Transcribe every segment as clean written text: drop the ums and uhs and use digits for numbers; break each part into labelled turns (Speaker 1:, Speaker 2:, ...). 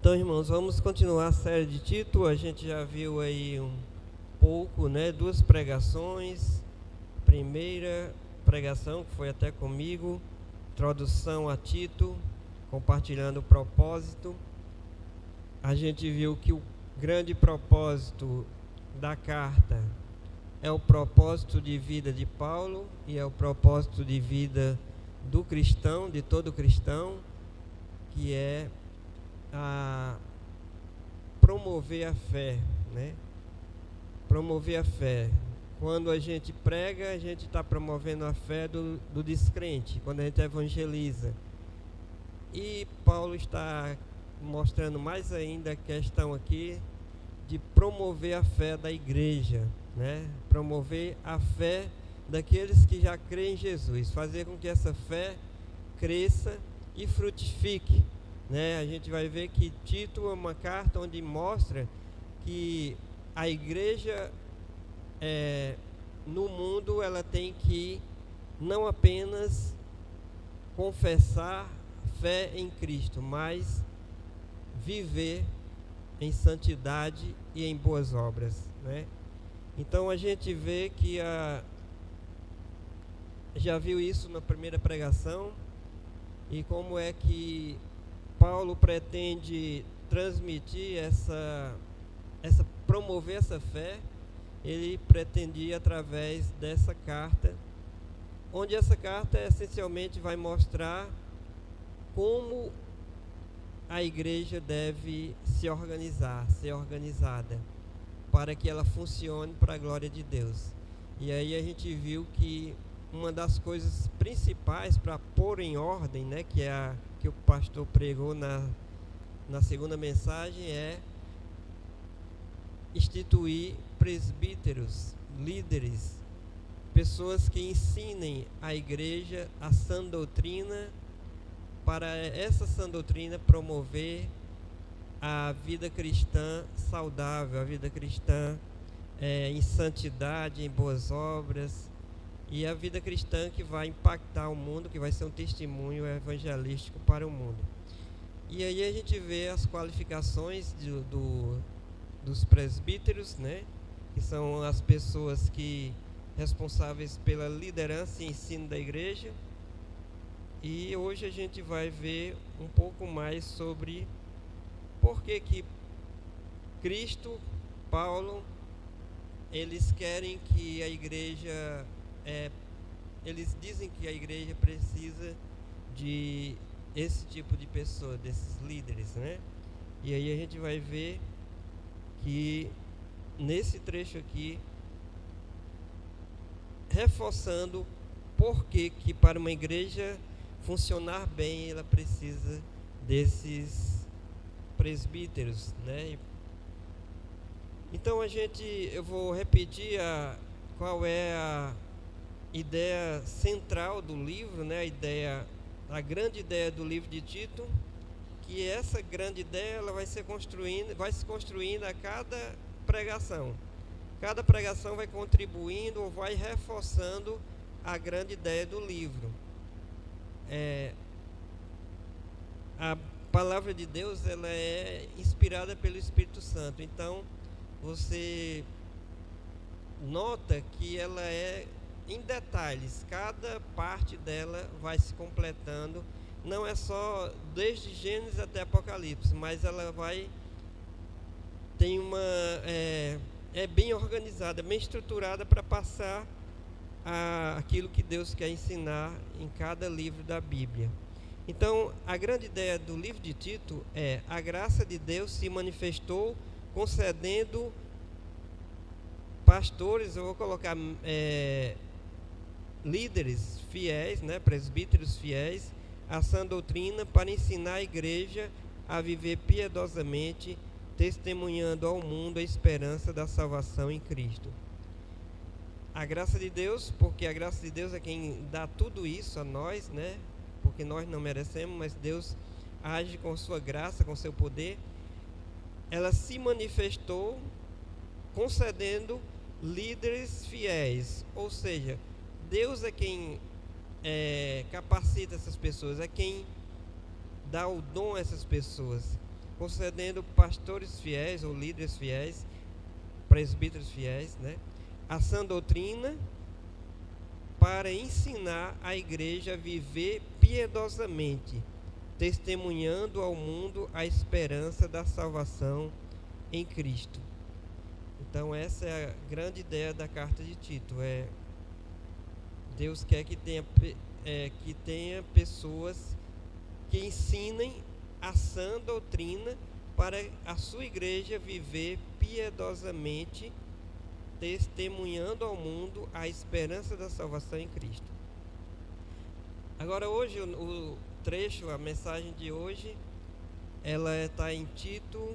Speaker 1: Então, irmãos, vamos continuar a série de Tito. A gente já viu aí um pouco, né? 2 pregações. Primeira pregação, que foi até comigo, introdução a Tito, compartilhando o propósito. A gente viu que o grande propósito da carta é o propósito de vida de Paulo e é o propósito de vida do cristão, de todo cristão, que é a promover a fé, né? Promover a fé. Quando a gente prega, a gente está promovendo a fé do descrente, quando a gente evangeliza. E Paulo está mostrando mais ainda a questão aqui de promover a fé da igreja, né? Promover a fé daqueles que já creem em Jesus, fazer com que essa fé cresça e frutifique, né? A gente vai ver que Tito é uma carta onde mostra que a igreja no mundo ela tem que não apenas confessar fé em Cristo, mas viver em santidade e em boas obras, né? Então a gente vê que já viu isso na primeira pregação, e como é que Paulo pretende transmitir promover essa fé. Ele pretendia através dessa carta, onde essa carta essencialmente vai mostrar como a igreja deve se organizar, ser organizada, para que ela funcione para a glória de Deus. E aí a gente viu que uma das coisas principais para pôr em ordem, né, que é a que o pastor pregou na segunda mensagem, é instituir presbíteros, líderes, pessoas que ensinem a igreja a sã doutrina, para essa sã doutrina promover a vida cristã saudável, a vida cristã em santidade, em boas obras, e a vida cristã que vai impactar o mundo, que vai ser um testemunho evangelístico para o mundo. E aí a gente vê as qualificações dos presbíteros, né? Que são as pessoas responsáveis pela liderança e ensino da igreja. E hoje a gente vai ver um pouco mais sobre por que Cristo, Paulo, eles querem que a igreja, eles dizem que a igreja precisa de esse tipo de pessoa, desses líderes, né? E aí a gente vai ver que nesse trecho aqui, reforçando por que para uma igreja funcionar bem, ela precisa desses presbíteros, né? Então eu vou repetir qual é a ideia central do livro, né? A grande ideia do livro de Tito, que essa grande ideia ela vai se construindo a cada pregação. Cada pregação vai contribuindo ou vai reforçando a grande ideia do livro. A palavra de Deus ela é inspirada pelo Espírito Santo. Então, você nota que ela é em detalhes. Cada parte dela vai se completando. Não é só desde Gênesis até Apocalipse, mas ela tem é bem organizada, bem estruturada para passar aquilo que Deus quer ensinar em cada livro da Bíblia. Então, a grande ideia do livro de Tito é: a graça de Deus se manifestou concedendo pastores, eu vou colocar líderes fiéis, né, presbíteros fiéis, a sã doutrina para ensinar a igreja a viver piedosamente, testemunhando ao mundo a esperança da salvação em Cristo. A graça de Deus, porque a graça de Deus é quem dá tudo isso a nós, né? Porque nós não merecemos, mas Deus age com sua graça, com seu poder. Ela se manifestou concedendo líderes fiéis, ou seja, Deus é quem capacita essas pessoas, é quem dá o dom a essas pessoas. concedendo pastores fiéis ou líderes fiéis, presbíteros fiéis, né, a sã doutrina, para ensinar a igreja a viver piedosamente, testemunhando ao mundo a esperança da salvação em Cristo. Então essa é a grande ideia da carta de Tito. Deus quer que tenha pessoas que ensinem a sã doutrina para a sua igreja viver piedosamente, testemunhando ao mundo a esperança da salvação em Cristo. Agora hoje o trecho, a mensagem de hoje, ela está em Tito,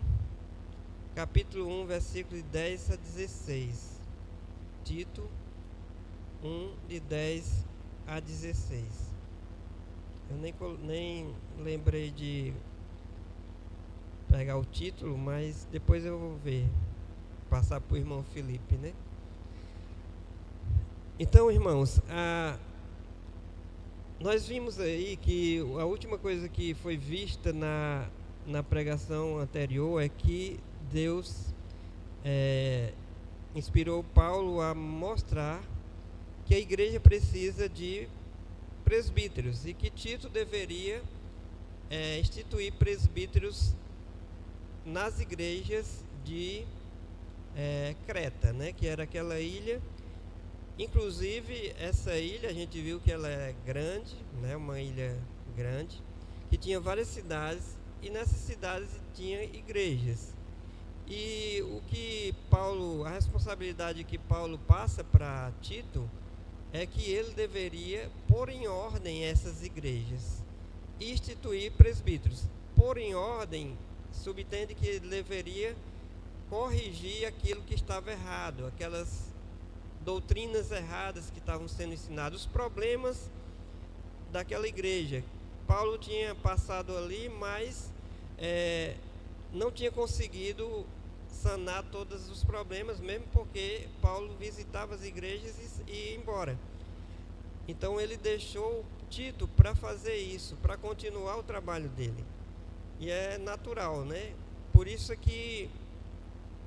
Speaker 1: capítulo 1, versículos de 10 a 16. Tito 1, de 10 a 16. Eu nem lembrei de pegar o título, mas depois eu vou ver, passar para o irmão Felipe, né? Então, irmãos, nós vimos aí que a última coisa que foi vista na pregação anterior é que Deus inspirou Paulo a mostrar que a igreja precisa de presbíteros e que Tito deveria instituir presbíteros nas igrejas de Creta, né, que era aquela ilha. Inclusive essa ilha, a gente viu que ela é grande, né, uma ilha grande, que tinha várias cidades, e nessas cidades tinha igrejas. E a responsabilidade que Paulo passa para Tito é que ele deveria pôr em ordem essas igrejas e instituir presbíteros. Pôr em ordem subtende que ele deveria corrigir aquilo que estava errado, aquelas doutrinas erradas que estavam sendo ensinadas, os problemas daquela igreja. Paulo tinha passado ali, mas não tinha conseguido sanar todos os problemas, mesmo porque Paulo visitava as igrejas e ia embora. Então ele deixou Tito para fazer isso, para continuar o trabalho dele. E é natural, né? Por isso que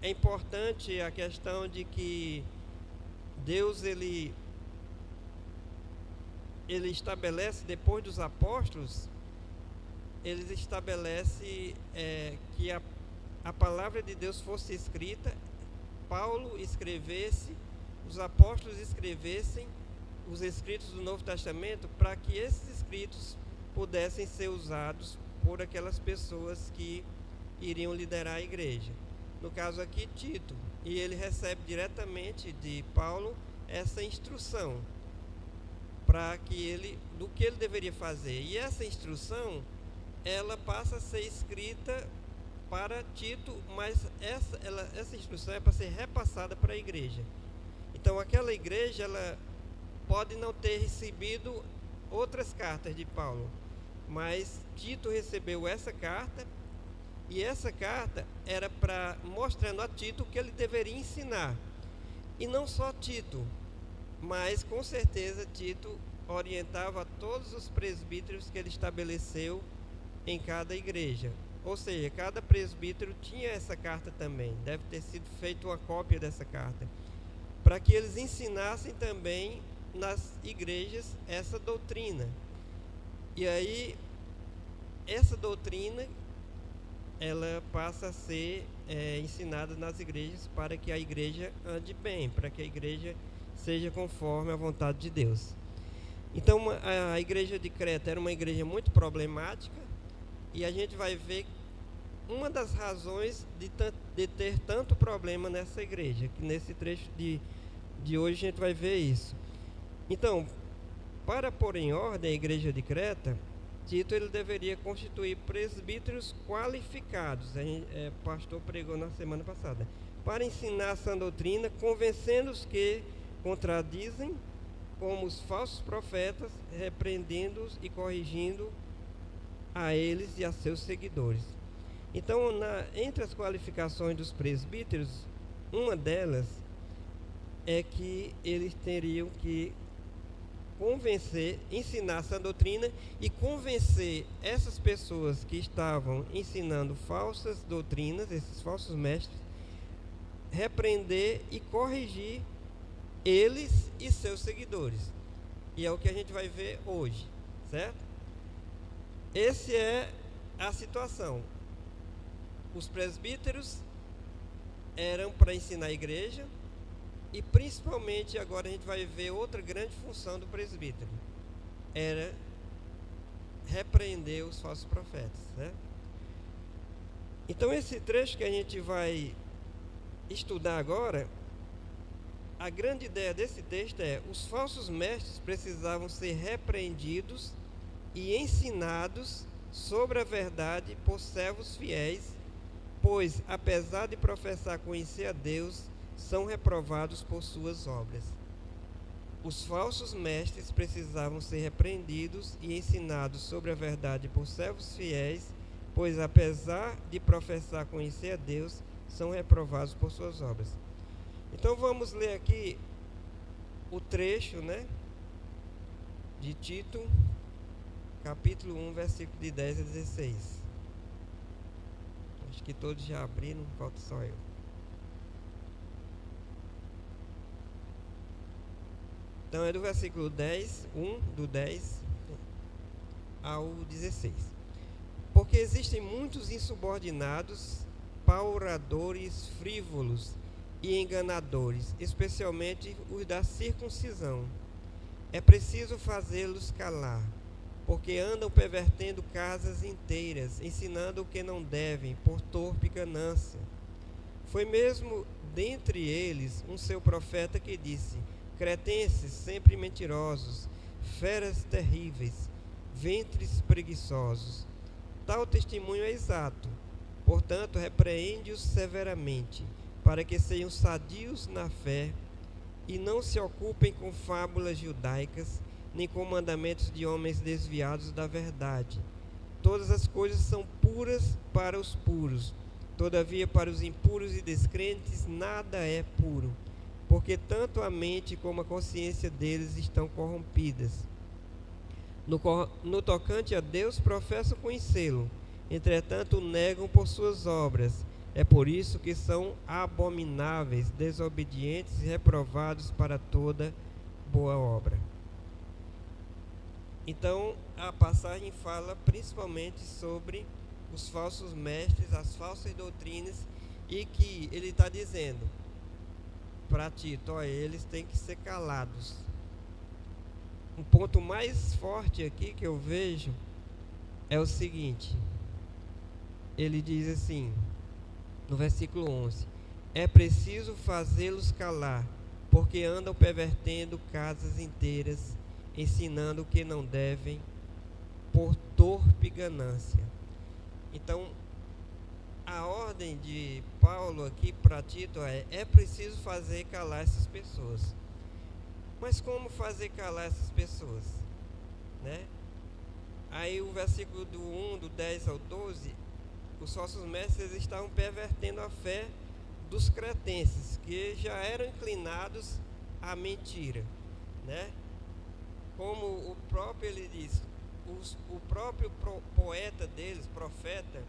Speaker 1: é importante a questão de que Deus ele estabelece, depois dos apóstolos, ele estabelece que a palavra de Deus fosse escrita, Paulo escrevesse, os apóstolos escrevessem os escritos do Novo Testamento, para que esses escritos pudessem ser usados por aquelas pessoas que iriam liderar a igreja. No caso aqui, Tito, e ele recebe diretamente de Paulo essa instrução do que ele deveria fazer. E essa instrução, ela passa a ser escrita para Tito, mas essa instrução é para ser repassada para a igreja. Então aquela igreja, ela pode não ter recebido outras cartas de Paulo, mas Tito recebeu essa carta, e essa carta era para mostrando a Tito o que ele deveria ensinar. E não só Tito, mas com certeza Tito orientava a todos os presbíteros que ele estabeleceu em cada igreja. Ou seja, cada presbítero tinha essa carta também. Deve ter sido feita uma cópia dessa carta, para que eles ensinassem também nas igrejas essa doutrina. E aí, essa doutrina, ela passa a ser ensinada nas igrejas, para que a igreja ande bem, para que a igreja seja conforme a vontade de Deus. Então, a igreja de Creta era uma igreja muito problemática, e a gente vai ver uma das razões de ter tanto problema nessa igreja, que nesse trecho de hoje a gente vai ver isso. Então, para pôr em ordem a igreja de Creta, Tito ele deveria constituir presbíteros qualificados. O pastor pregou na semana passada, para ensinar a sã doutrina, convencendo os que contradizem, como os falsos profetas, repreendendo-os e corrigindo a eles e a seus seguidores. Então, entre as qualificações dos presbíteros, uma delas é que eles teriam que convencer, ensinar essa doutrina e convencer essas pessoas que estavam ensinando falsas doutrinas, esses falsos mestres, repreender e corrigir eles e seus seguidores. E é o que a gente vai ver hoje, certo? Essa é a situação. Os presbíteros eram para ensinar a igreja, e principalmente agora a gente vai ver outra grande função do presbítero, era repreender os falsos profetas, né? Então esse trecho que a gente vai estudar agora, a grande ideia desse texto é: os falsos mestres precisavam ser repreendidos e ensinados sobre a verdade por servos fiéis, pois apesar de professar conhecer a Deus, são reprovados por suas obras. Os falsos mestres precisavam ser repreendidos e ensinados sobre a verdade por servos fiéis, pois apesar de professar conhecer a Deus, são reprovados por suas obras. Então vamos ler aqui o trecho, né, de Tito, capítulo 1, versículo de 10 a 16. Acho que todos já abriram, falta só eu. Então é do versículo 10, 1 do 10 ao 16. Porque existem muitos insubordinados, pauradores frívolos e enganadores, especialmente os da circuncisão. É preciso fazê-los calar, porque andam pervertendo casas inteiras, ensinando o que não devem, por torpe ganância. Foi mesmo dentre eles um seu profeta que disse: cretenses sempre mentirosos, feras terríveis, ventres preguiçosos. Tal testemunho é exato. Portanto, repreende-os severamente, para que sejam sadios na fé e não se ocupem com fábulas judaicas, nem com mandamentos de homens desviados da verdade. Todas as coisas são puras para os puros, todavia para os impuros e descrentes nada é puro, porque tanto a mente como a consciência deles estão corrompidas. No tocante a Deus, professam conhecê-lo, entretanto o negam por suas obras. É por isso que são abomináveis, desobedientes e reprovados para toda boa obra. Então, a passagem fala principalmente sobre os falsos mestres, as falsas doutrinas, e que ele está dizendo para Tito: eles têm que ser calados. Um ponto mais forte aqui que eu vejo é o seguinte: ele diz assim, no versículo 11: é preciso fazê-los calar, porque andam pervertendo casas inteiras, ensinando o que não devem, por torpe ganância. Então, a ordem de Paulo aqui para Tito é preciso fazer calar essas pessoas. Mas como fazer calar essas pessoas, né? Aí o versículo do 1, do 10 ao 12, os falsos mestres estavam pervertendo a fé dos cretenses, que já eram inclinados à mentira, né? Como o próprio, ele diz, o próprio poeta deles, profeta,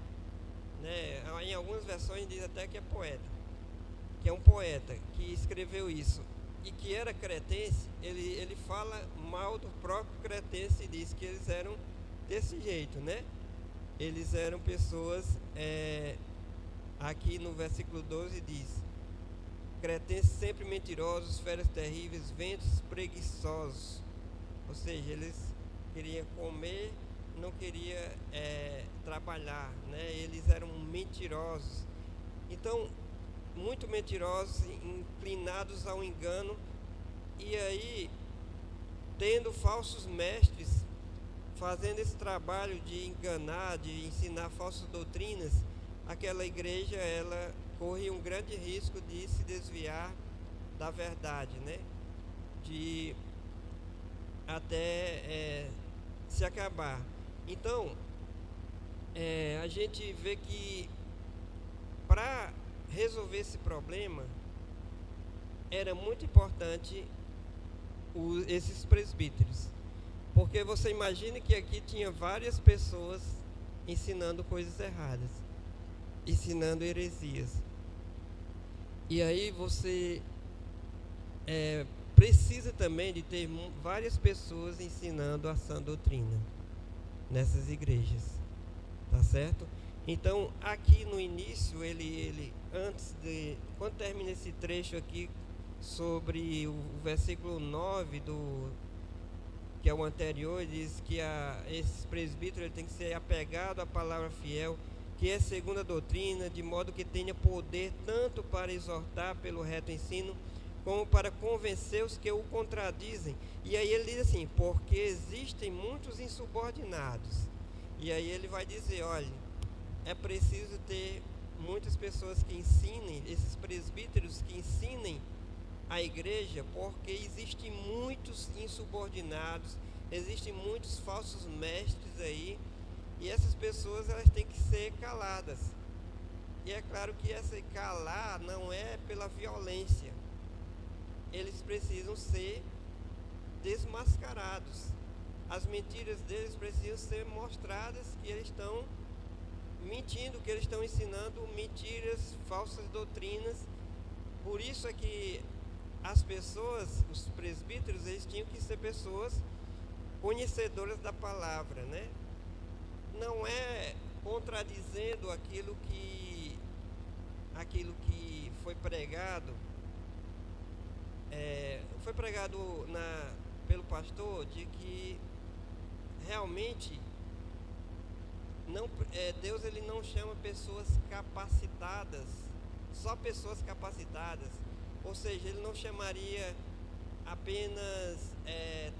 Speaker 1: né? Em algumas versões diz até que é poeta, que é um poeta que escreveu isso e que era cretense. Ele fala mal do próprio cretense e diz que eles eram desse jeito, né? Eles eram pessoas, aqui no versículo 12 diz: cretenses sempre mentirosos, feras terríveis, ventos preguiçosos. Ou seja, eles queriam comer, não queriam trabalhar, né? Eles eram mentirosos. Então, muito mentirosos, inclinados ao engano, e aí, tendo falsos mestres fazendo esse trabalho de enganar, de ensinar falsas doutrinas, aquela igreja, ela corre um grande risco de se desviar da verdade, né? De até se acabar. Então, a gente vê que para resolver esse problema era muito importante esses presbíteros. Porque você imagina que aqui tinha várias pessoas ensinando coisas erradas, ensinando heresias. E aí você precisa também de ter várias pessoas ensinando a sã doutrina nessas igrejas, tá certo? Então aqui no início ele quando termina esse trecho aqui sobre o versículo 9 que é o anterior, diz que esses presbíteros tem que ser apegado à palavra fiel, que é segundo a doutrina, de modo que tenha poder tanto para exortar pelo reto ensino, como para convencer os que o contradizem. E aí ele diz assim, porque existem muitos insubordinados. E aí ele vai dizer, olha, é preciso ter muitas pessoas que ensinem, esses presbíteros que ensinem a igreja, porque existem muitos insubordinados, existem muitos falsos mestres aí, e essas pessoas elas têm que ser caladas. E é claro que essa calar não é pela violência, eles precisam ser desmascarados, as mentiras deles precisam ser mostradas, que eles estão mentindo, que eles estão ensinando mentiras, falsas doutrinas. Por isso é que as pessoas, os presbíteros, eles tinham que ser pessoas conhecedoras da palavra, né? Não é contradizendo aquilo que foi pregado, pelo pastor, de que realmente Deus ele não chama pessoas capacitadas, só pessoas capacitadas. Ou seja, ele não chamaria apenas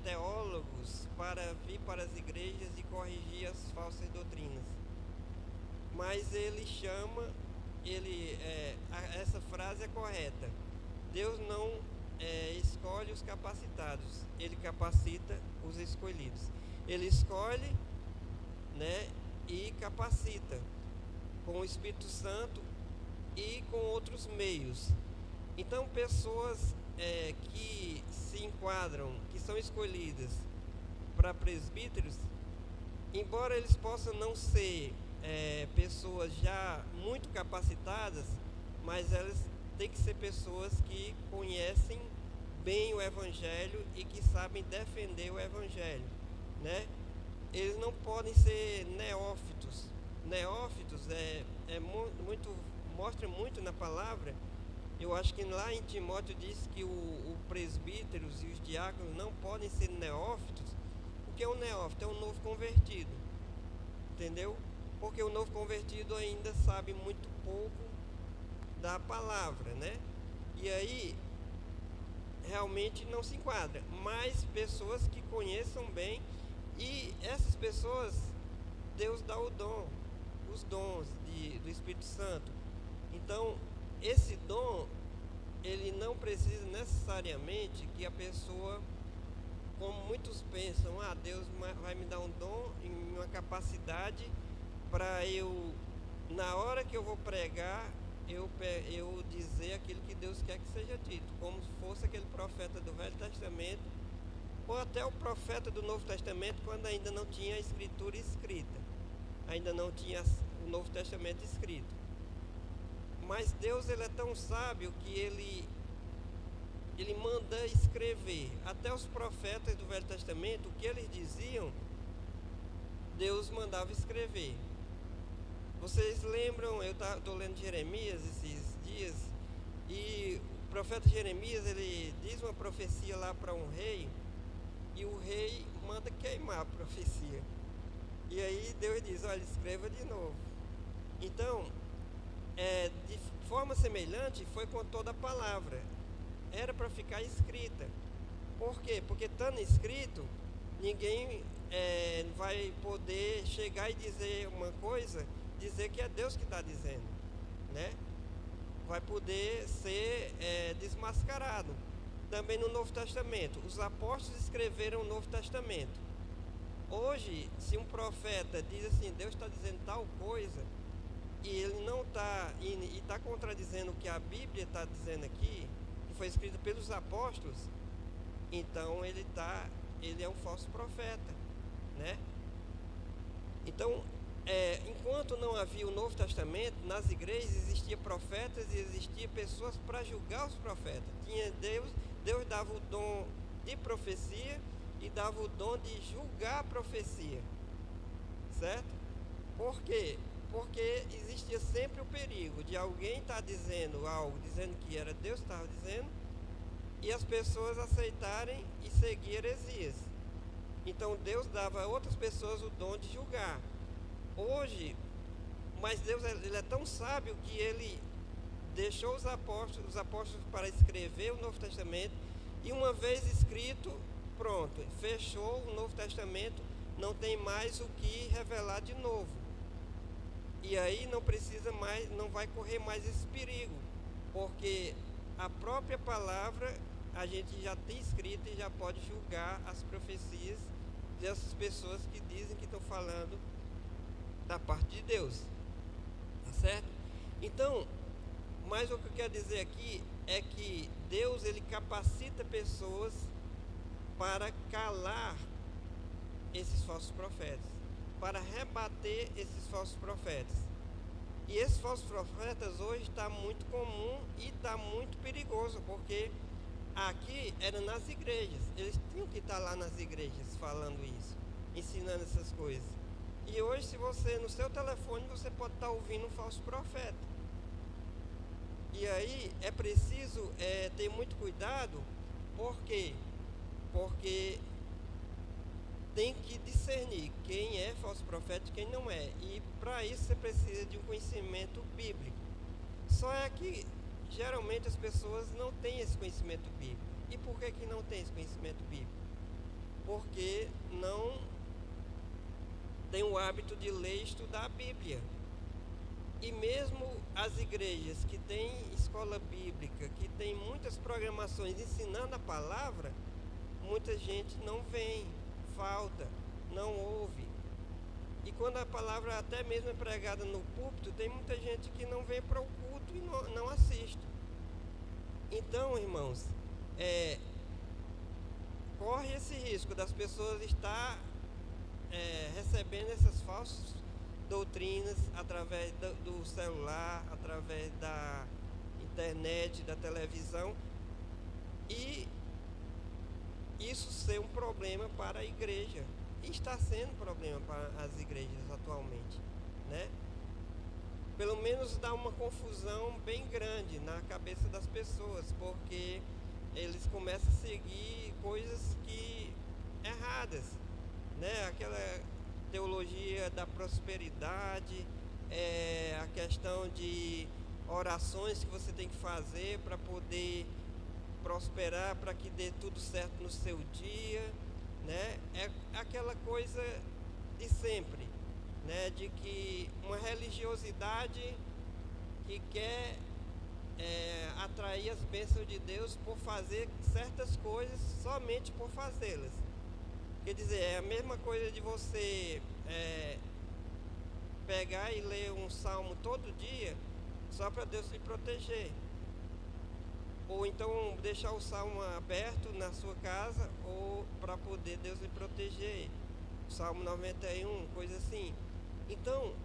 Speaker 1: teólogos para vir para as igrejas e corrigir as falsas doutrinas. Mas ele chama, essa frase é correta. Deus não escolhe os capacitados, ele capacita os escolhidos. Ele escolhe, né, e capacita com o Espírito Santo e com outros meios. Então, pessoas que se enquadram, que são escolhidas para presbíteros, embora eles possam não ser pessoas já muito capacitadas, mas elas têm que ser pessoas que conhecem bem o Evangelho e que sabem defender o Evangelho, né? Eles não podem ser neófitos. Neófitos mostra muito na palavra. Eu acho que lá em Timóteo diz que o presbíteros e os diáconos não podem ser neófitos. O que é um neófito? É um novo convertido, entendeu? Porque o novo convertido ainda sabe muito pouco da palavra, né? E aí realmente não se enquadra. Mas pessoas que conheçam bem, e essas pessoas Deus dá os dons do Espírito Santo. Então esse dom, ele não precisa necessariamente que a pessoa, como muitos pensam, Deus vai me dar um dom e uma capacidade para eu, na hora que eu vou pregar, eu dizer aquilo que Deus quer que seja dito, como se fosse aquele profeta do Velho Testamento, ou até o profeta do Novo Testamento, quando ainda não tinha a Escritura escrita, ainda não tinha o Novo Testamento escrito. Mas Deus, ele é tão sábio que ele manda escrever. Até os profetas do Velho Testamento, o que eles diziam, Deus mandava escrever. Vocês lembram, eu estou lendo Jeremias esses dias, e o profeta Jeremias, ele diz uma profecia lá para um rei, e o rei manda queimar a profecia. E aí Deus diz, olha, escreva de novo. Então, de forma semelhante foi com toda a palavra. Era para ficar escrita. Por quê? Porque estando escrito, ninguém vai poder chegar e dizer uma coisa, dizer que é Deus que está dizendo, né? Vai poder ser desmascarado. Também no Novo Testamento, os apóstolos escreveram o Novo Testamento. Hoje, se um profeta diz assim, Deus está dizendo tal coisa, e ele não está, e está contradizendo o que a Bíblia está dizendo aqui, que foi escrito pelos apóstolos, então ele é um falso profeta, né? Então, enquanto não havia o Novo Testamento, nas igrejas existiam profetas e existiam pessoas para julgar os profetas. Tinha Deus dava o dom de profecia e dava o dom de julgar a profecia, certo? Por quê? Porque existia sempre o perigo de alguém estar dizendo algo, dizendo que era Deus que estava dizendo, e as pessoas aceitarem e seguir heresias. Então Deus dava a outras pessoas o dom de julgar. Hoje, mas Deus ele é tão sábio que ele deixou os apóstolos para escrever o Novo Testamento, e uma vez escrito, pronto, fechou o Novo Testamento, não tem mais o que revelar de novo. E aí não precisa mais, não vai correr mais esse perigo, porque a própria palavra a gente já tem escrito e já pode julgar as profecias dessas pessoas que dizem que estão falando da parte de Deus, tá certo? Então, mas o que eu quero dizer aqui é que Deus ele capacita pessoas para calar esses falsos profetas, para rebater esses falsos profetas. E esses falsos profetas hoje está muito comum e está muito perigoso, porque aqui era nas igrejas, eles tinham que estar lá nas igrejas falando isso, ensinando essas coisas. E hoje, se você, no seu telefone, você pode estar ouvindo um falso profeta. E aí é preciso ter muito cuidado. Por quê? Porque tem que discernir quem é falso profeta e quem não é. E para isso você precisa de um conhecimento bíblico. Só é que geralmente as pessoas não têm esse conhecimento bíblico. E por que não tem esse conhecimento bíblico? Porque não tem o hábito de ler e estudar a Bíblia. E mesmo as igrejas que têm escola bíblica, que tem muitas programações ensinando a palavra, muita gente não vem, falta, não ouve. E quando a palavra até mesmo é pregada no púlpito, tem muita gente que não vem para o culto e não assiste. Então, irmãos, corre esse risco das pessoas estar recebendo essas falsas doutrinas através do celular, através da internet, da televisão, e isso ser um problema para a igreja, e está sendo um problema para as igrejas atualmente, né? Pelo menos dá uma confusão bem grande na cabeça das pessoas, porque eles começam a seguir coisas erradas, né? Aquela teologia da prosperidade, a questão de orações que você tem que fazer para poder prosperar, para que dê tudo certo no seu dia, né? É aquela coisa de sempre, né? De que uma religiosidade que quer atrair as bênçãos de Deus por fazer certas coisas somente por fazê-las. Quer dizer, é a mesma coisa de você pegar e ler um salmo todo dia só para Deus lhe proteger. Ou então deixar o salmo aberto na sua casa, ou para poder Deus lhe proteger. Salmo 91, coisa assim. Então,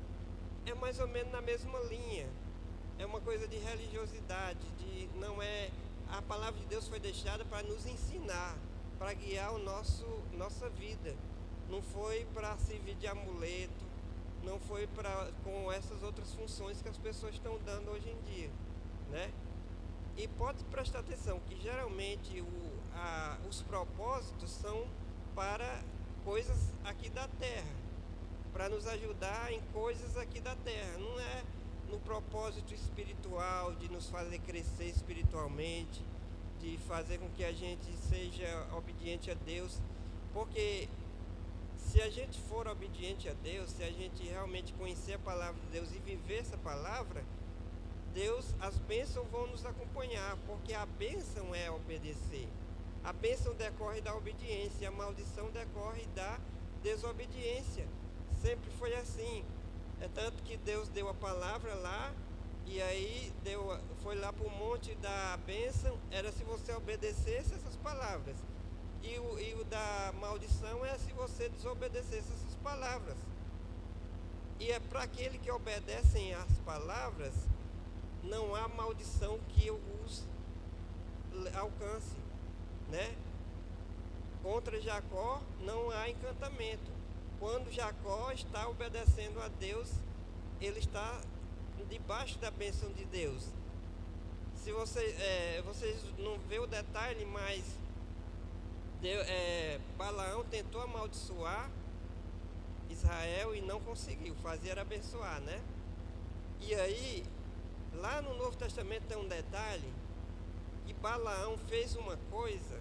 Speaker 1: é mais ou menos na mesma linha. É uma coisa de religiosidade, não é. A palavra de Deus foi deixada para nos ensinar, para guiar nossa vida. Não foi para servir de amuleto, não foi com essas outras funções que as pessoas estão dando hoje em dia, né? E pode prestar atenção que geralmente os propósitos são para coisas aqui da terra, para nos ajudar em coisas aqui da terra. Não é no propósito espiritual, de nos fazer crescer espiritualmente, de fazer com que a gente seja obediente a Deus. Porque se a gente for obediente a Deus, se a gente realmente conhecer a palavra de Deus e viver essa palavra, as bênçãos vão nos acompanhar, porque a bênção é obedecer. A bênção decorre da obediência, a maldição decorre da desobediência. Sempre foi assim. É tanto que Deus deu a palavra lá, e aí foi lá para o monte da bênção, era se você obedecesse essas palavras. E o da maldição é se você desobedecesse essas palavras. E é para aquele que obedecem às palavras, não há maldição que os alcance, né? Contra Jacó não há encantamento. Quando Jacó está obedecendo a Deus, ele está debaixo da bênção de Deus. Se vocês não vê o detalhe, mas Balaão tentou amaldiçoar Israel e não conseguiu, fazer era abençoar, né? E aí, lá no Novo Testamento tem um detalhe, que Balaão fez uma coisa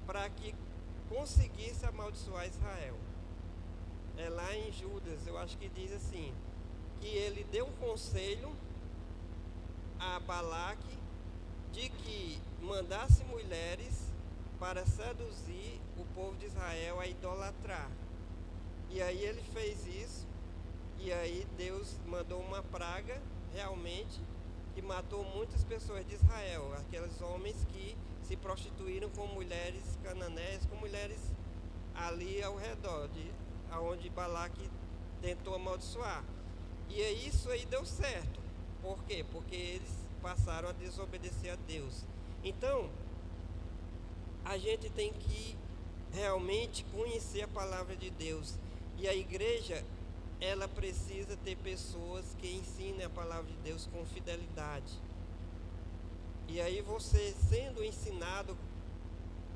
Speaker 1: para que conseguisse amaldiçoar Israel. É lá em Judas, eu acho que diz assim, que ele deu um conselho a Balaque de que mandasse mulheres para seduzir o povo de Israel a idolatrar. E aí ele fez isso, e aí Deus mandou uma praga, realmente, que matou muitas pessoas de Israel, aqueles homens que se prostituíram com mulheres cananeias, com mulheres ali ao redor, aonde Balaque tentou amaldiçoar. E isso aí deu certo. Por quê? Porque eles passaram a desobedecer a Deus. Então, a gente tem que realmente conhecer a palavra de Deus. E a igreja, ela precisa ter pessoas que ensinem a palavra de Deus com fidelidade. E aí você sendo ensinado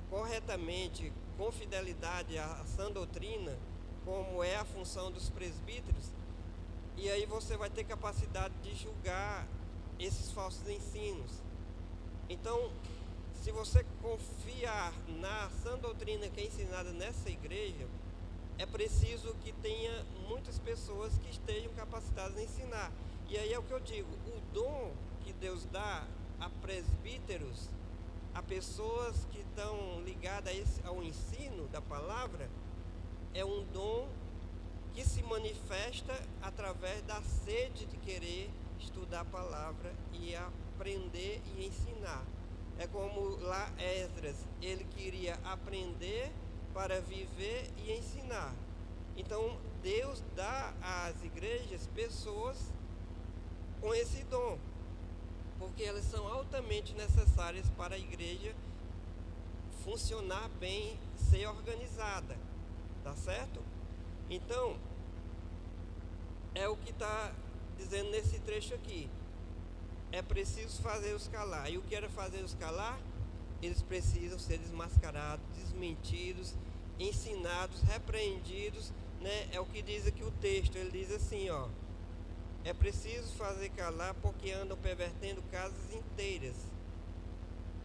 Speaker 1: corretamente, com fidelidade à sã doutrina, como é a função dos presbíteros, e aí você vai ter capacidade de julgar esses falsos ensinos. Então, se você confiar na sã doutrina que é ensinada nessa igreja, é preciso que tenha muitas pessoas que estejam capacitadas a ensinar. E aí é o que eu digo, o dom que Deus dá a presbíteros, a pessoas que estão ligadas ao ensino da palavra, é um dom que se manifesta através da sede de querer estudar a palavra e aprender e ensinar. É como lá Esdras, ele queria aprender para viver e ensinar. Então Deus dá às igrejas pessoas com esse dom, porque elas são altamente necessárias para a igreja funcionar bem, ser organizada, tá certo? Então, é o que está dizendo nesse trecho aqui. É preciso fazer-os calar. E o que era fazer-os calar? Eles precisam ser desmascarados, desmentidos, ensinados, repreendidos, né? É o que diz aqui o texto. Ele diz assim, ó: é preciso fazer calar porque andam pervertendo casas inteiras,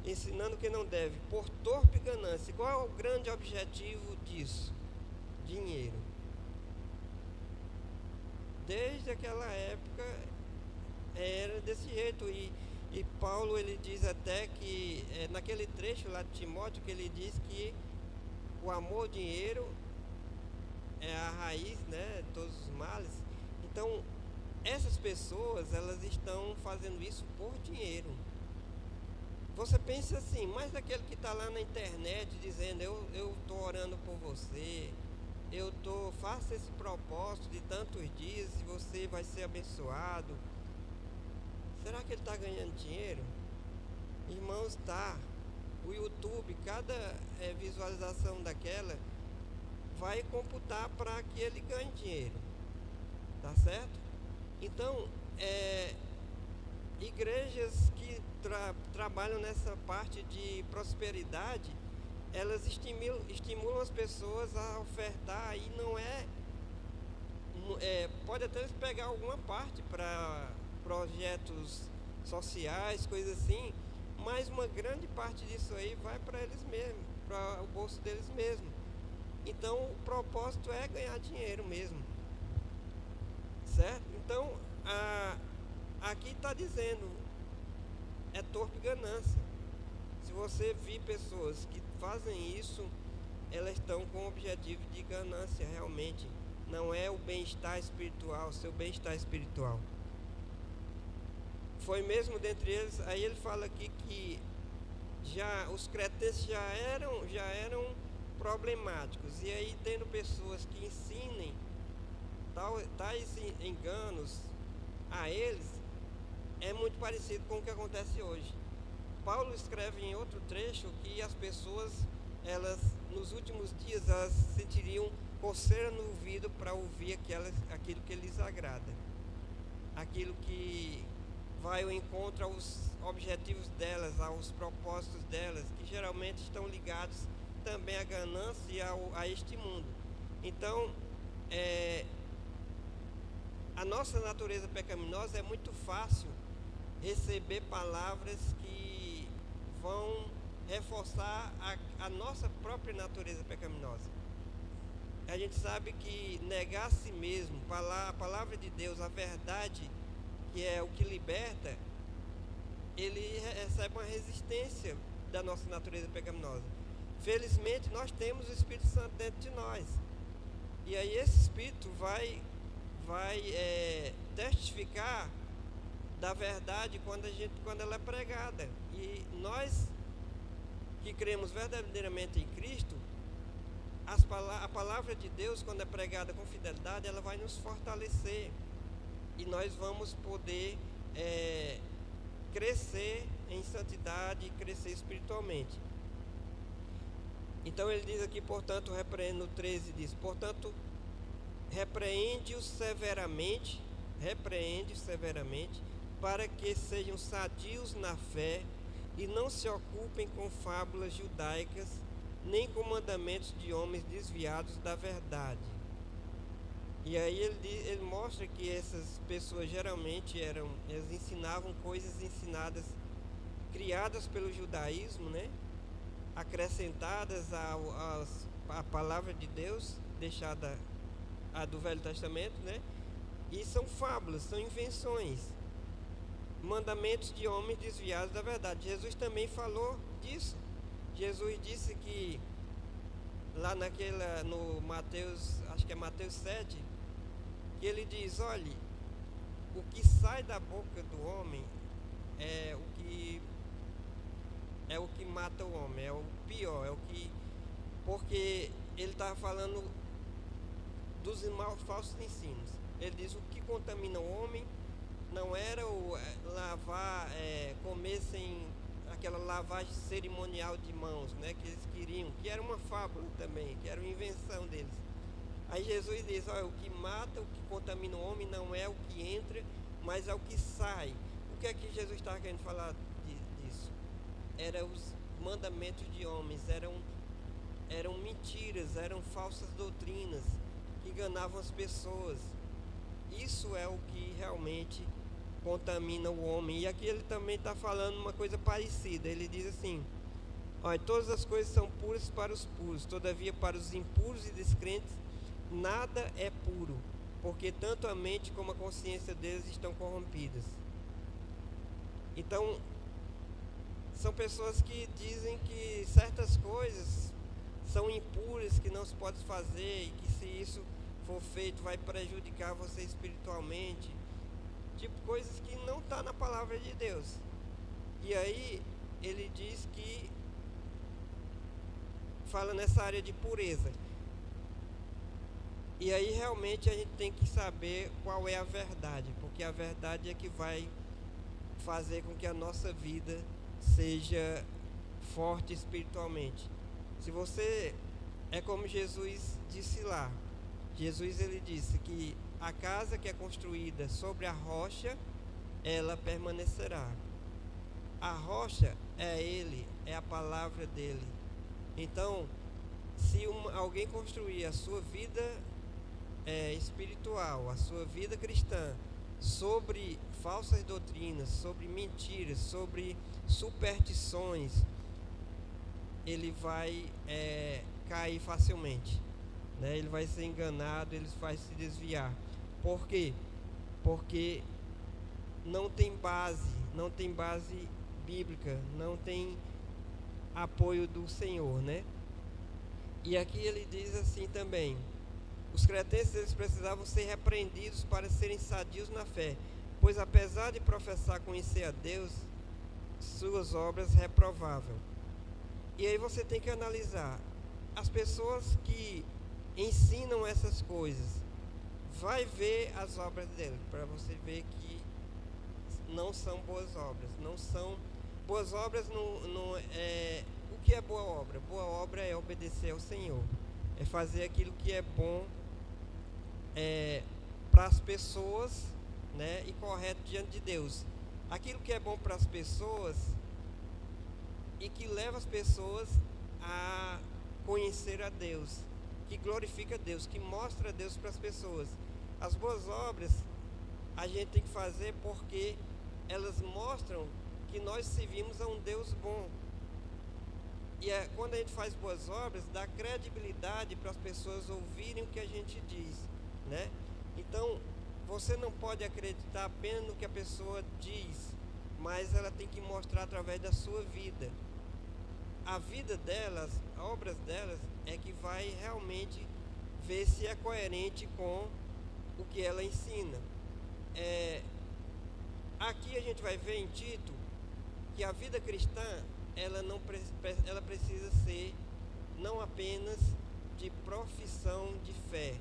Speaker 1: ensinando que não deve, por torpe ganância. Qual é o grande objetivo disso? Dinheiro. Desde aquela época era desse jeito. E Paulo, ele diz até que naquele trecho lá de Timóteo, que ele diz que o amor ao dinheiro é a raiz, né, de todos os males. Então essas pessoas, elas estão fazendo isso por dinheiro. Você pensa assim, mas aquele que está lá na internet dizendo, eu estou orando por você, faça esse propósito de tantos dias e você vai ser abençoado. Será que ele está ganhando dinheiro? Irmãos, tá. O YouTube, cada visualização daquela vai computar para que ele ganhe dinheiro. Tá certo? Então, igrejas que trabalham nessa parte de prosperidade, elas estimulam as pessoas a ofertar, e não pode até pegar alguma parte para projetos sociais, coisas assim, mas uma grande parte disso aí vai para eles mesmos, para o bolso deles mesmos. Então o propósito é ganhar dinheiro mesmo, certo? Então aqui está dizendo, é torpe ganância. Se você vir pessoas que fazem isso, elas estão com o objetivo de ganância realmente. Não é o bem-estar espiritual, seu bem-estar espiritual. Foi mesmo dentre eles, aí ele fala aqui que os cretenses já eram problemáticos, e aí tendo pessoas que ensinem tais enganos a eles, é muito parecido com o que acontece hoje. Paulo escreve em outro trecho que as pessoas, elas nos últimos dias, elas sentiriam coceira no ouvido para ouvir aquilo que lhes agrada, aquilo que vai ao encontro aos objetivos delas, aos propósitos delas, que geralmente estão ligados também à ganância e a este mundo. Então, a nossa natureza pecaminosa, é muito fácil receber palavras que vão reforçar a nossa própria natureza pecaminosa. A gente sabe que negar a si mesmo, a palavra de Deus, a verdade, que é o que liberta, ele recebe uma resistência da nossa natureza pecaminosa. Felizmente, nós temos o Espírito Santo dentro de nós. E aí esse Espírito vai testificar da verdade quando ela é pregada. E nós que cremos verdadeiramente em Cristo, a palavra de Deus, quando é pregada com fidelidade, ela vai nos fortalecer. E nós vamos poder crescer em santidade e crescer espiritualmente. Então ele diz aqui, portanto, no 13 diz, portanto, repreende-os severamente, para que sejam sadios na fé e não se ocupem com fábulas judaicas, nem com mandamentos de homens desviados da verdade. E aí ele mostra que essas pessoas geralmente elas ensinavam coisas criadas pelo judaísmo, né? Acrescentadas à palavra de Deus, deixada a do Velho Testamento, né? E são fábulas, são invenções, mandamentos de homens desviados da verdade. Jesus também falou disso. Jesus disse que lá no Mateus, acho que é Mateus 7, que ele diz, olhe, o que sai da boca do homem é o que mata o homem, é o pior, porque ele estava falando dos falsos ensinos. Ele diz, o que contamina o homem não era o comer sem aquela lavagem cerimonial de mãos, né, que eles queriam, que era uma fábula também, que era uma invenção deles. Aí Jesus diz, olha, o que mata, o que contamina o homem não é o que entra, mas é o que sai. O que é que Jesus estava querendo falar disso? Eram os mandamentos de homens, eram mentiras, eram falsas doutrinas que enganavam as pessoas. Isso é o que realmente contamina o homem. E aqui ele também está falando uma coisa parecida. Ele diz assim, olha, todas as coisas são puras para os puros, todavia para os impuros e descrentes nada é puro, porque tanto a mente como a consciência deles estão corrompidas. Então, são pessoas que dizem que certas coisas são impuras, que não se pode fazer, e que se isso for feito vai prejudicar você espiritualmente, tipo coisas que não está na palavra de Deus. E aí ele diz que fala nessa área de pureza. E aí realmente a gente tem que saber qual é a verdade, porque a verdade é que vai fazer com que a nossa vida seja forte espiritualmente. Se você é como Jesus disse lá, ele disse que a casa que é construída sobre a rocha, ela permanecerá. A rocha é Ele, é a palavra dele. Então, se alguém construir a sua vida espiritual, a sua vida cristã, sobre falsas doutrinas, sobre mentiras, sobre superstições, ele vai cair facilmente, né? Ele vai ser enganado, ele vai se desviar. Por quê? Porque não tem base bíblica, não tem apoio do Senhor, né? E aqui ele diz assim também, os cretenses eles precisavam ser repreendidos para serem sadios na fé, pois apesar de professar conhecer a Deus, suas obras reprovavam. E aí você tem que analisar as pessoas que ensinam essas coisas. Vai ver as obras dele, para você ver que não são boas obras. Não são boas obras. Não é o que é boa obra. Boa obra é obedecer ao Senhor, é fazer aquilo que é bom para as pessoas, né, e correto diante de Deus. Aquilo que é bom para as pessoas e que leva as pessoas a conhecer a Deus, que glorifica a Deus, que mostra a Deus para as pessoas. As boas obras a gente tem que fazer porque elas mostram que nós servimos a um Deus bom. E quando a gente faz boas obras, dá credibilidade para as pessoas ouvirem o que a gente diz, né? Então, você não pode acreditar apenas no que a pessoa diz, mas ela tem que mostrar através da sua vida. A vida delas, as obras delas, é que vai realmente ver se é coerente com o que ela ensina. Aqui a gente vai ver em Tito que a vida cristã ela precisa ser não apenas de profissão de fé,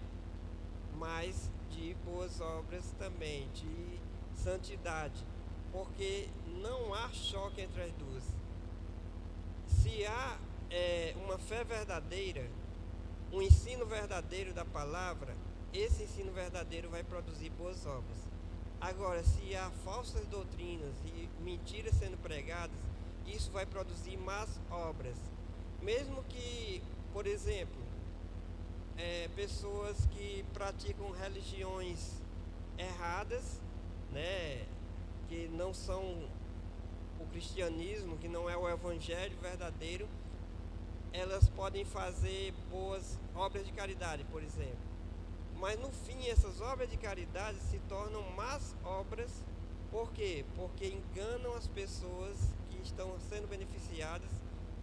Speaker 1: mas de boas obras também, de santidade, porque não há choque entre as duas. Se há uma fé verdadeira, um ensino verdadeiro da palavra, esse ensino verdadeiro vai produzir boas obras. Agora, se há falsas doutrinas e mentiras sendo pregadas, isso vai produzir más obras. Mesmo que, por exemplo, pessoas que praticam religiões erradas, né, que não são o cristianismo, que não é o evangelho verdadeiro, elas podem fazer boas obras de caridade, por exemplo. Mas no fim, essas obras de caridade se tornam más obras. Por quê? Porque enganam as pessoas que estão sendo beneficiadas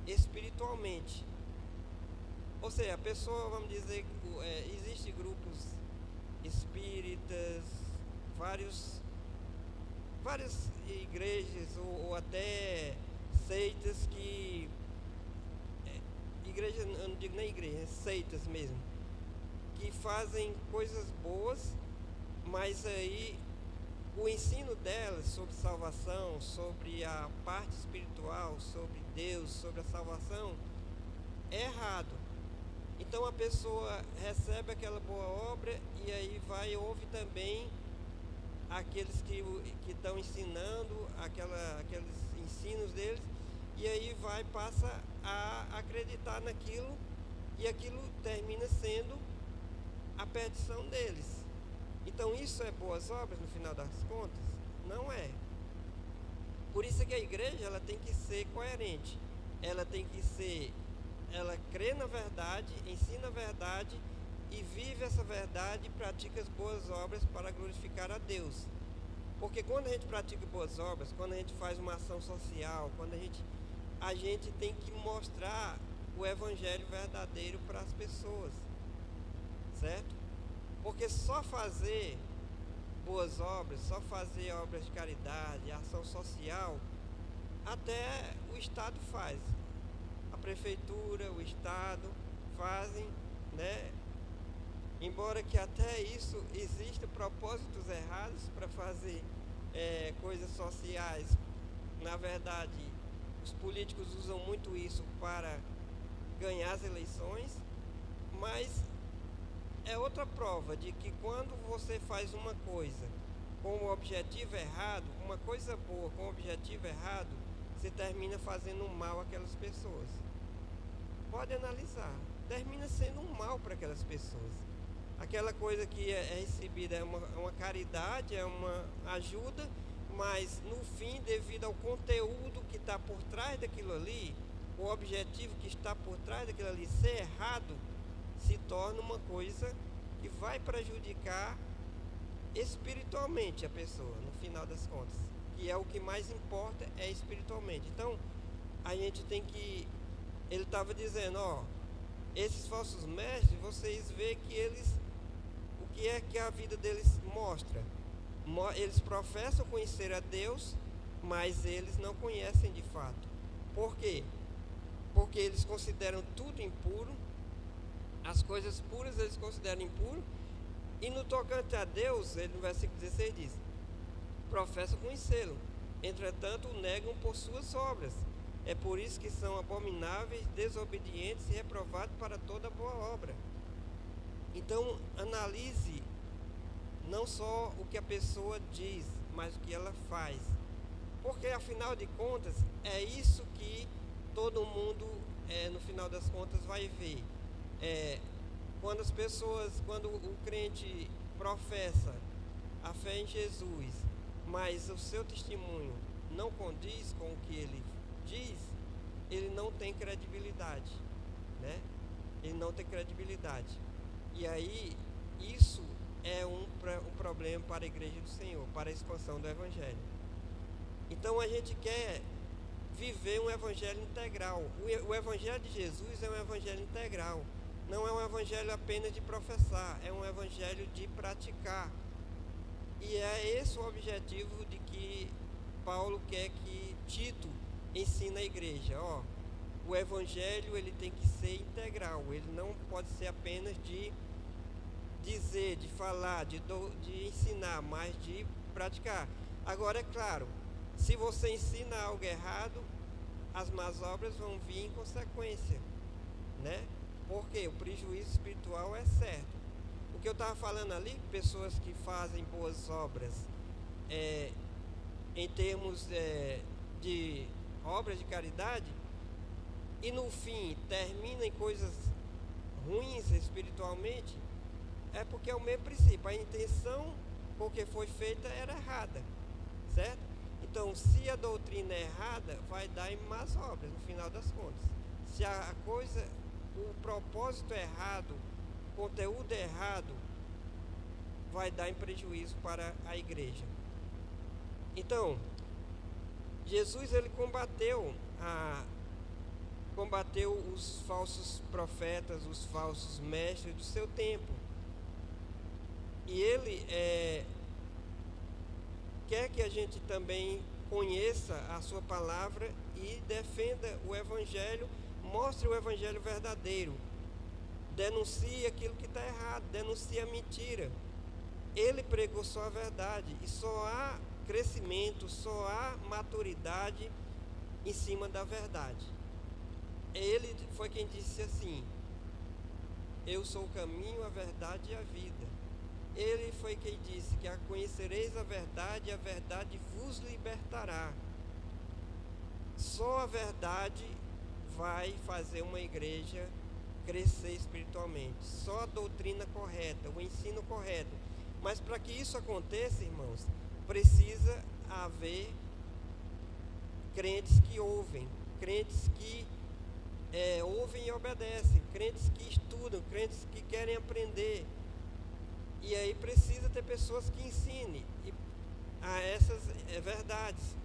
Speaker 1: espiritualmente. Ou seja, a pessoa, vamos dizer, existem grupos espíritas, várias igrejas ou até seitas que... igreja, eu não digo nem igreja, seitas mesmo, que fazem coisas boas, mas aí o ensino delas sobre salvação, sobre a parte espiritual, sobre Deus, sobre a salvação, é errado. Então a pessoa recebe aquela boa obra e aí ouve também aqueles que estão ensinando aqueles ensinos deles, e aí passa a acreditar naquilo, e aquilo termina sendo a perdição deles. Então isso é boas obras no final das contas? Não é. Por isso que a igreja ela tem que ser coerente. Ela crê na verdade, ensina a verdade e vive essa verdade e pratica as boas obras para glorificar a Deus. Porque quando a gente pratica boas obras, quando a gente faz uma ação social, quando a gente tem que mostrar o evangelho verdadeiro para as pessoas, certo? Porque só fazer boas obras, só fazer obras de caridade, ação social, até o Estado faz. A prefeitura, o Estado fazem, né? Embora que até isso existam propósitos errados para fazer coisas sociais. Na verdade, os políticos usam muito isso para ganhar as eleições, mas é outra prova de que quando você faz uma coisa com o objetivo errado, uma coisa boa com o objetivo errado, você termina fazendo um mal àquelas pessoas. Pode analisar, termina sendo um mal para aquelas pessoas. Aquela coisa que é recebida é uma caridade, é uma ajuda, mas no fim, devido ao conteúdo que está por trás daquilo ali, o objetivo que está por trás daquilo ali ser errado, se torna uma coisa que vai prejudicar espiritualmente a pessoa, no final das contas, que é o que mais importa, é espiritualmente. Então, a gente tem que... Ele estava dizendo, esses falsos mestres, vocês veem que o que é que a vida deles mostra? Eles professam conhecer a Deus, mas eles não conhecem de fato. Por quê? porque eles consideram tudo impuro, as coisas puras eles consideram impuro, e no tocante a Deus, ele no versículo 16 diz: professam conhecê-lo, entretanto o negam por suas obras. É por isso que são abomináveis, desobedientes e reprovados para toda boa obra. Então, analise não só o que a pessoa diz, mas o que ela faz. Porque, afinal de contas, é isso que todo mundo, no final das contas, vai ver. Quando o crente professa a fé em Jesus, mas o seu testemunho não condiz com o que ele diz, ele não tem credibilidade, né? Ele não tem credibilidade. E aí, isso é um problema para a Igreja do Senhor, para a expansão do Evangelho. Então, a gente quer viver um Evangelho integral. O Evangelho de Jesus é um Evangelho integral. Não é um Evangelho apenas de professar, é um Evangelho de praticar. E é esse o objetivo de que Paulo quer que Tito ensine a igreja. O Evangelho ele tem que ser integral, ele não pode ser apenas de dizer, de falar, de ensinar, mas de praticar. Agora, é claro, se você ensina algo errado, as más obras vão vir em consequência, né? Porque o prejuízo espiritual é certo. O que eu estava falando ali, pessoas que fazem boas obras, em termos de obras de caridade, e no fim termina em coisas ruins espiritualmente, é porque é o mesmo princípio. A intenção por que foi feita era errada, certo? Então, se a doutrina é errada, vai dar em más obras, no final das contas. Se o propósito é errado, o conteúdo é errado, vai dar em prejuízo para a igreja. Então, Jesus ele combateu os falsos profetas, os falsos mestres do seu tempo. E ele quer que a gente também conheça a sua palavra e defenda o Evangelho, mostre o Evangelho verdadeiro, denuncie aquilo que está errado, denuncie a mentira. Ele pregou só a verdade, e só há crescimento, só há maturidade em cima da verdade. Ele foi quem disse assim: eu sou o caminho, a verdade e a vida. Ele foi quem disse que conhecereis a verdade e a verdade vos libertará. Só a verdade vai fazer uma igreja crescer espiritualmente. Só a doutrina correta, o ensino correto. Mas para que isso aconteça, irmãos, precisa haver crentes que ouvem, crentes que ouvem e obedecem, crentes que estudam, crentes que querem aprender. E aí precisa ter pessoas que ensinem a essas verdades.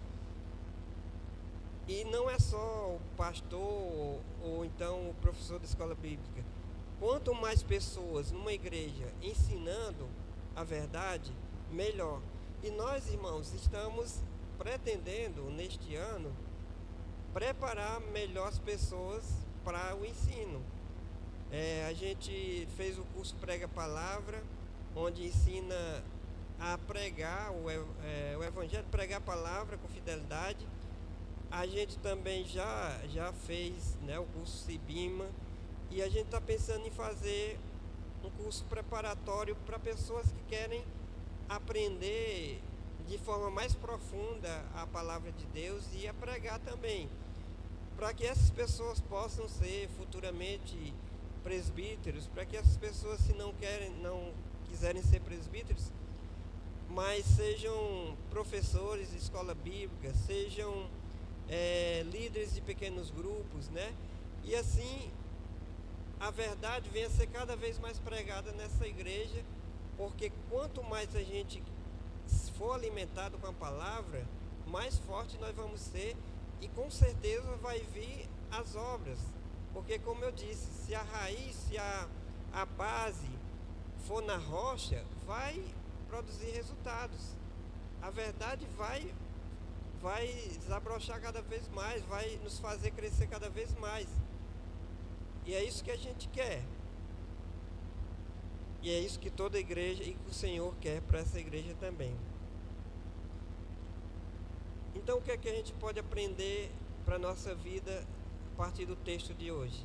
Speaker 1: E não é só o pastor ou então o professor da escola bíblica. Quanto mais pessoas numa igreja ensinando a verdade, melhor. E nós, irmãos, estamos pretendendo neste ano preparar melhor as pessoas para o ensino. A gente fez o curso Prega a Palavra, onde ensina a pregar o Evangelho, pregar a palavra com fidelidade. A gente também já fez, né, o curso Cibima, e a gente está pensando em fazer um curso preparatório para pessoas que querem aprender de forma mais profunda a palavra de Deus e a pregar também, para que essas pessoas possam ser futuramente presbíteros, para que essas pessoas, se não quiserem ser presbíteros, mas sejam professores de escola bíblica, sejam líderes de pequenos grupos, né? E assim a verdade venha a ser cada vez mais pregada nessa igreja, porque quanto mais a gente for alimentado com a palavra, mais forte nós vamos ser, e com certeza vai vir as obras, porque, como eu disse, se a raiz, se a base for na rocha, vai produzir resultados. A verdade vai vai desabrochar cada vez mais, vai nos fazer crescer cada vez mais. E é isso que a gente quer. E é isso que toda igreja e que o Senhor quer para essa igreja também. Então, o que é que a gente pode aprender para a nossa vida a partir do texto de hoje?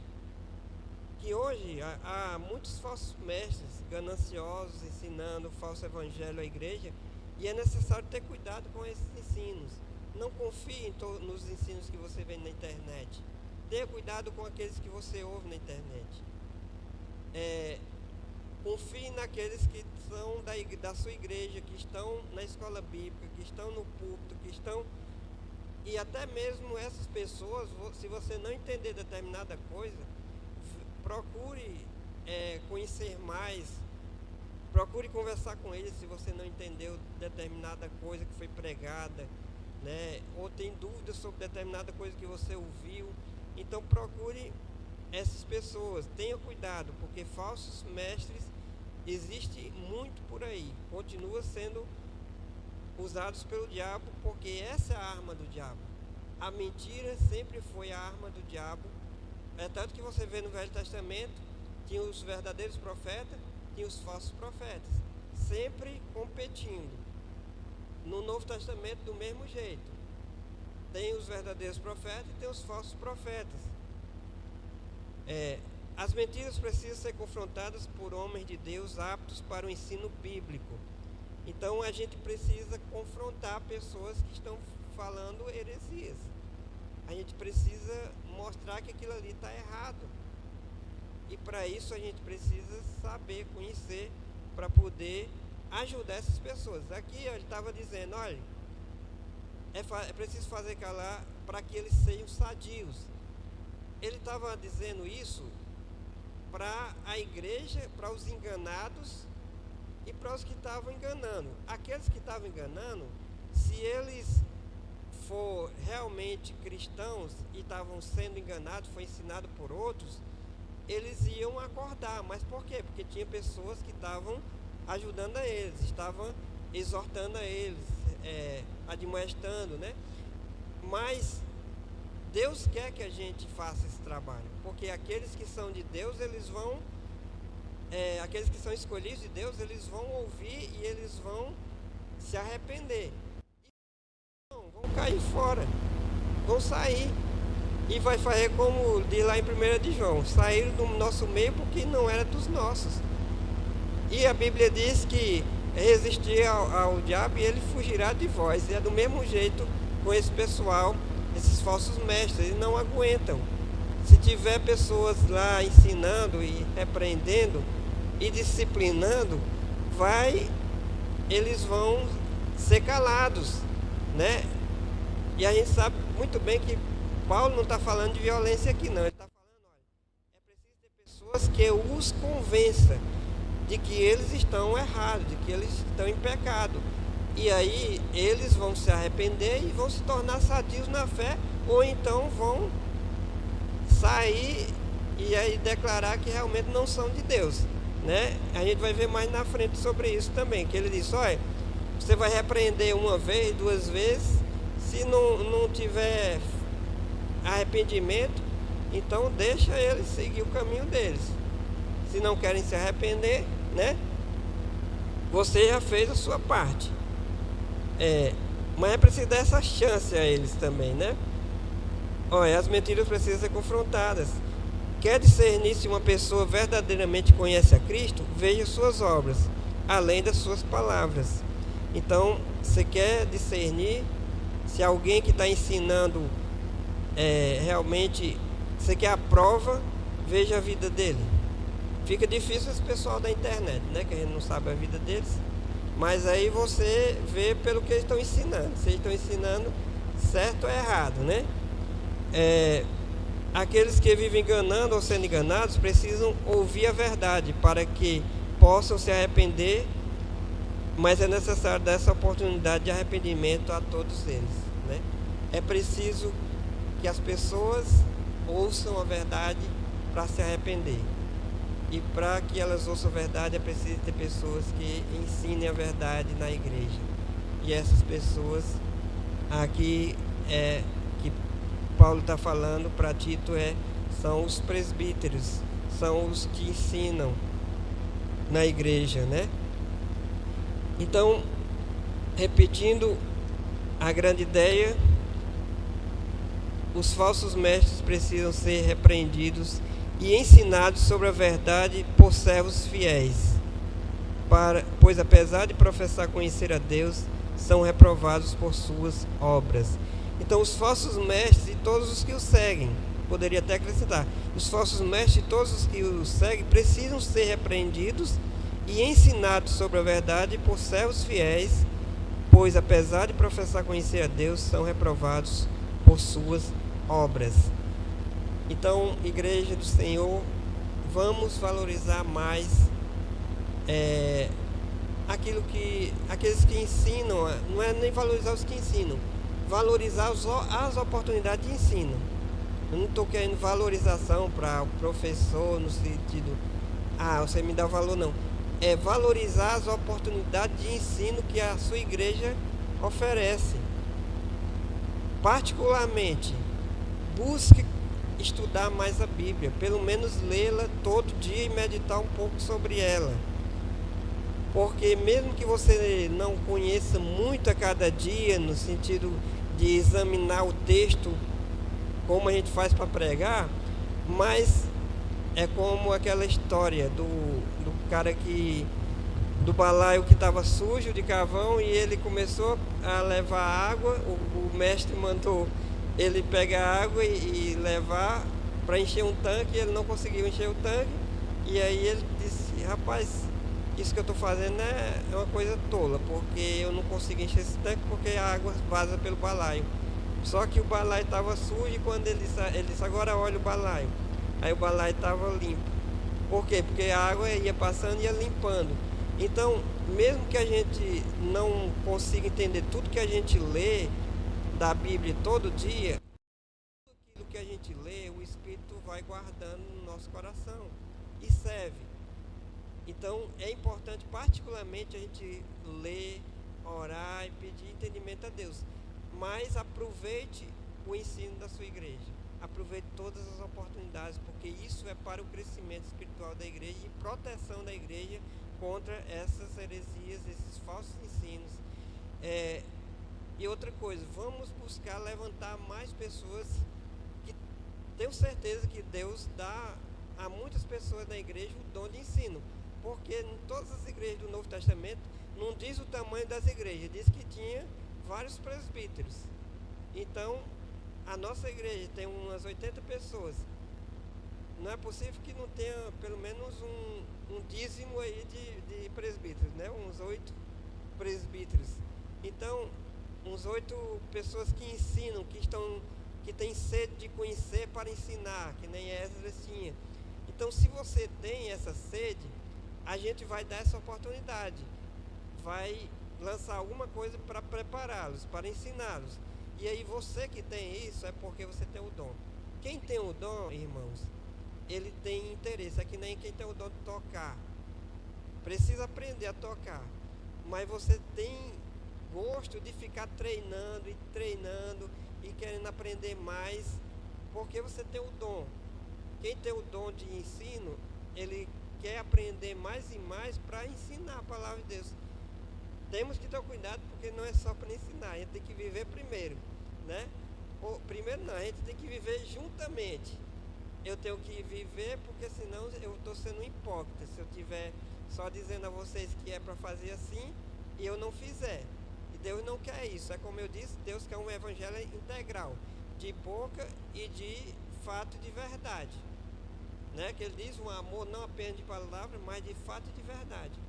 Speaker 1: Que hoje há muitos falsos mestres gananciosos ensinando o falso evangelho à igreja, e é necessário ter cuidado com esses ensinos. Não confie nos ensinos que você vê na internet. Tenha cuidado com aqueles que você ouve na internet. Confie naqueles que são da sua igreja, que estão na escola bíblica, que estão no púlpito, que estão... E até mesmo essas pessoas, se você não entender determinada coisa, procure conhecer mais, procure conversar com eles se você não entendeu determinada coisa que foi pregada, né? Ou tem dúvidas sobre determinada coisa que você ouviu. Então procure essas pessoas, tenha cuidado, porque falsos mestres existem muito por aí, continua sendo usados pelo diabo, porque essa é a arma do diabo. A mentira sempre foi a arma do diabo. É tanto que você vê no Velho Testamento, tinha os verdadeiros profetas, tinha os falsos profetas, sempre competindo. No Novo Testamento, do mesmo jeito, tem os verdadeiros profetas e tem os falsos profetas. As mentiras precisam ser confrontadas por homens de Deus aptos para o ensino bíblico. Então a gente precisa confrontar pessoas que estão falando heresias. A gente precisa mostrar que aquilo ali está errado. E para isso a gente precisa saber, conhecer, para poder ajudar essas pessoas. Aqui ele estava dizendo, olha, é preciso fazer calar para que eles sejam sadios. Ele estava dizendo isso para a igreja, para os enganados e para os que estavam enganando. Aqueles que estavam enganando, se eles for realmente cristãos e estavam sendo enganados, foi ensinado por outros, eles iam acordar. Mas por quê? Porque tinha pessoas que estavam ajudando a eles, estavam exortando a eles, admoestando, né? Mas Deus quer que a gente faça esse trabalho, porque aqueles que são de Deus, eles vão, aqueles que são escolhidos de Deus, eles vão ouvir e eles vão se arrepender. E vão cair fora, vão sair. E vai fazer como diz lá em 1 de João, saíram do nosso meio porque não era dos nossos. E a Bíblia diz que resistir ao diabo e ele fugirá de vós. E é do mesmo jeito com esse pessoal, esses falsos mestres, eles não aguentam. Se tiver pessoas lá ensinando e repreendendo e disciplinando, eles vão ser calados, né? E a gente sabe muito bem que Paulo não está falando de violência aqui não, ele está falando, olha, é preciso ter pessoas que os convençam de que eles estão errados, de que eles estão em pecado. E aí eles vão se arrepender e vão se tornar sadios na fé, ou então vão sair e aí declarar que realmente não são de Deus, né? A gente vai ver mais na frente sobre isso também, que ele diz, olha, você vai repreender uma vez, 2 vezes, se não tiver arrependimento, então deixa eles seguir o caminho deles. Se não querem se arrepender, né? Você já fez a sua parte. Mas é preciso dar essa chance a eles também, né? Olha, as mentiras precisam ser confrontadas. Quer discernir se uma pessoa verdadeiramente conhece a Cristo? Veja suas obras, além das suas palavras. Então, você quer discernir se alguém que está ensinando realmente, você quer a prova, veja a vida dele. Fica difícil esse pessoal da internet, né? Que a gente não sabe a vida deles. Mas aí você vê pelo que eles estão ensinando. Se eles estão ensinando certo ou errado, né? Aqueles que vivem enganando ou sendo enganados precisam ouvir a verdade para que possam se arrepender. Mas é necessário dar essa oportunidade de arrependimento a todos eles, né? É preciso que as pessoas ouçam a verdade para se arrepender. E para que elas ouçam a verdade é preciso ter pessoas que ensinem a verdade na igreja. E essas pessoas aqui que Paulo está falando para Tito são os presbíteros, são os que ensinam na igreja, né? Então, repetindo a grande ideia, os falsos mestres precisam ser repreendidos e ensinados sobre a verdade por servos fiéis, pois apesar de professar conhecer a Deus, são reprovados por suas obras. Então os falsos mestres e todos os que o seguem, poderia até acrescentar, os falsos mestres e todos os que o seguem precisam ser repreendidos e ensinados sobre a verdade por servos fiéis, pois apesar de professar conhecer a Deus, são reprovados por suas obras. Então, Igreja do Senhor, vamos valorizar mais aqueles que ensinam. Não é nem valorizar os que ensinam, valorizar as oportunidades de ensino. Eu não estou querendo valorização para o professor no sentido, você me dá valor, não. É valorizar as oportunidades de ensino que a sua igreja oferece. Particularmente, busque estudar mais a Bíblia, pelo menos lê-la todo dia e meditar um pouco sobre ela. Porque mesmo que você não conheça muito a cada dia, no sentido de examinar o texto como a gente faz para pregar, mas é como aquela história do cara do balaio que estava sujo de carvão e ele começou a levar água, o mestre mandou ele pegar água e levar para encher um tanque, ele não conseguiu encher o tanque, e aí ele disse, rapaz, isso que eu estou fazendo é uma coisa tola, porque eu não consigo encher esse tanque porque a água vaza pelo balaio. Só que o balaio estava sujo e quando ele disse, agora olha o balaio. Aí o balaio estava limpo. Por quê? Porque a água ia passando e ia limpando. Então, mesmo que a gente não consiga entender tudo que a gente lê da Bíblia todo dia, tudo aquilo que a gente lê, o Espírito vai guardando no nosso coração e serve. Então, é importante particularmente a gente ler, orar e pedir entendimento a Deus. Mas aproveite o ensino da sua igreja. Aproveite todas as oportunidades, porque isso é para o crescimento espiritual da igreja e proteção da igreja contra essas heresias, esses falsos ensinos. E outra coisa, vamos buscar levantar mais pessoas que tenho certeza que Deus dá a muitas pessoas da igreja o dom de ensino. Porque em todas as igrejas do Novo Testamento não diz o tamanho das igrejas, diz que tinha vários presbíteros. Então, a nossa igreja tem umas 80 pessoas. Não é possível que não tenha pelo menos um dízimo aí de presbíteros, né? Uns 8 presbíteros. Então, uns 8 pessoas que ensinam, que têm sede de conhecer para ensinar, que nem Esdras tinha. Então, se você tem essa sede, a gente vai dar essa oportunidade, vai lançar alguma coisa para prepará-los, para ensiná-los. E aí você que tem isso é porque você tem o dom. Quem tem o dom, irmãos, ele tem interesse. É que nem quem tem o dom de tocar. Precisa aprender a tocar. Mas você tem gosto de ficar treinando e querendo aprender mais, porque você tem o dom. Quem tem o dom de ensino, ele quer aprender mais e mais para ensinar a palavra de Deus. Temos que ter cuidado, porque não é só para ensinar, a gente tem que viver primeiro, né? Primeiro não, a gente tem que viver juntamente. Eu tenho que viver, porque senão eu estou sendo hipócrita, se eu estiver só dizendo a vocês que é para fazer assim e eu não fizer. E Deus não quer isso, é como eu disse, Deus quer um evangelho integral, de boca e de fato e de verdade, né? Que ele diz um amor não apenas de palavras, mas de fato e de verdade.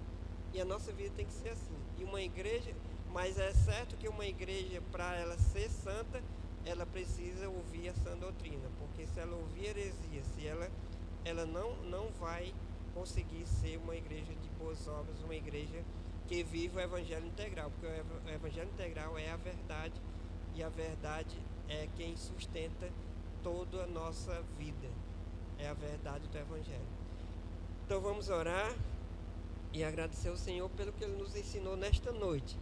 Speaker 1: E a nossa vida tem que ser assim. E uma igreja, mas é certo que uma igreja, para ela ser santa, ela precisa ouvir a sã doutrina, porque se ela ouvir heresia, se ela não vai conseguir ser uma igreja de boas obras, uma igreja que vive o evangelho integral, porque o evangelho integral é a verdade, e a verdade é quem sustenta toda a nossa vida, é a verdade do evangelho. Então vamos orar e agradecer ao Senhor pelo que Ele nos ensinou nesta noite.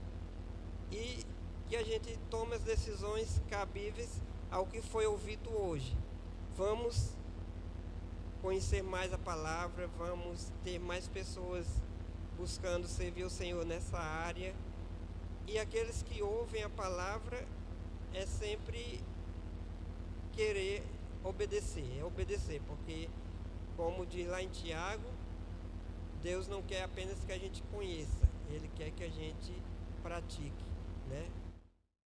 Speaker 1: E que a gente tome as decisões cabíveis ao que foi ouvido hoje. Vamos conhecer mais a palavra, vamos ter mais pessoas buscando servir o Senhor nessa área. E aqueles que ouvem a palavra é sempre querer obedecer, porque, como diz lá em Tiago, Deus não quer apenas que a gente conheça, Ele quer que a gente pratique, né?